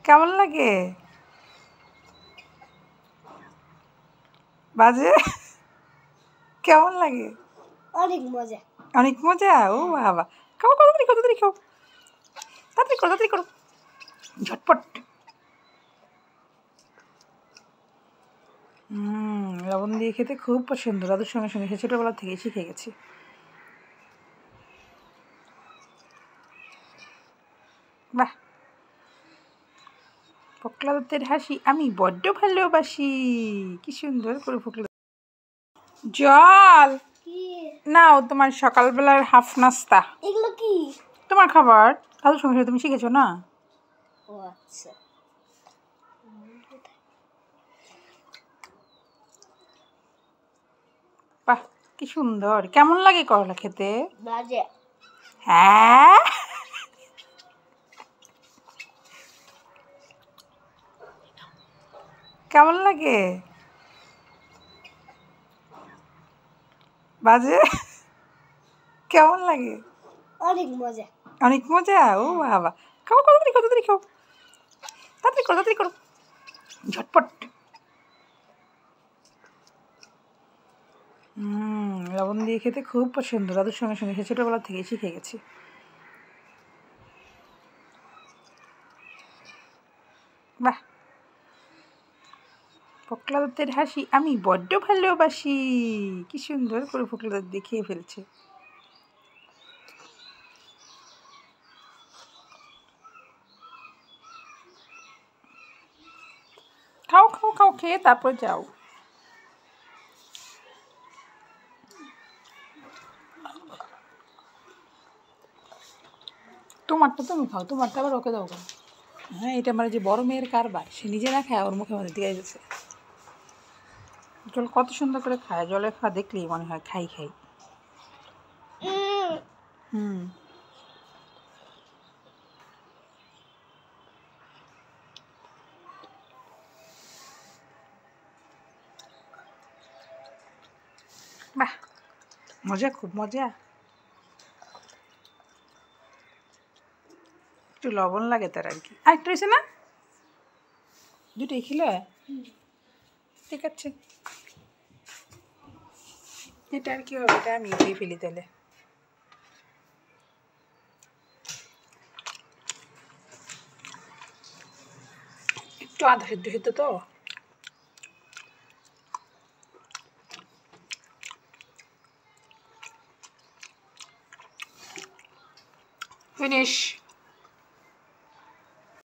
কেমন লাগে? বাজে? কেমন লাগে? অনেক মজা। অনেক মজা। ও বাবা, খাও খাও, তাড়াতাড়ি খাও, তাড়াতাড়ি খাও, তাড়াতাড়ি করো, তাড়াতাড়ি করো, ঝটপট। লবণ দিয়ে খেতে খুব পছন্দ। দাদুর সঙ্গে সঙ্গে সে ছোটোবেলা থেকেই শিখে গেছি। বাহ, ফোকলা দাঁতের হাসি আমি বড্ড ভালোবাসি। কি সুন্দর করে ফোকলা। জল নাও, তোমার সকালবেলার হাফ নাস্তা। এগুলো কি? তোমার খাবার। দাদুর সঙ্গে সঙ্গে তুমি শিখেছো না? ও আচ্ছা। বাহ, কি সুন্দর। কেমন লাগে করলা খেতে? বাজে। হ্যাঁ, কেমন লাগে? বাজে? কেমন লাগে? অনেক মজা। অনেক মজা। ও বাবা, খাও খাও, তাড়াতাড়ি খাও, তাড়াতাড়ি খাও, তাড়াতাড়ি করো, তাড়াতাড়ি করো, ঝটপট। লবণ দিয়ে খেতে খুব পছন্দ। দাদুর সঙ্গে সঙ্গে সে ছোটোবেলা থেকেই শিখে গেছি। বাহ, ফোকলা দাঁতের হাসি আমি বড্ড ভালোবাসি। কি সুন্দর করে ফোকলা দাঁত দিয়ে খেয়ে ফেলছে। খাও খাও খাও, খেয়ে তারপর যাও। তোমারটা তুমি খাও, তোমারটা আবার ওকে দাও কেন? হ্যাঁ, এটা আমার যে বড় মেয়ের কারবার। সে নিজে না খায়, ওর মুখে মধ্যে দিয়ে গেছে। জল কত সুন্দর করে খায়, জলের খাওয়া দেখলেই মনে হয় খাই খাই। বাহ, মজা, খুব মজা। একটু লবণ লাগে তার আর কি। আর একটু হয়েছে না? দুটোই খেলে? ঠিক আছে, এটা আর কি হবে, এটা আমি দিয়ে ফেলি তাহলে। একটু আধা সিদ্ধ সিদ্ধ তো। ফিনিশ।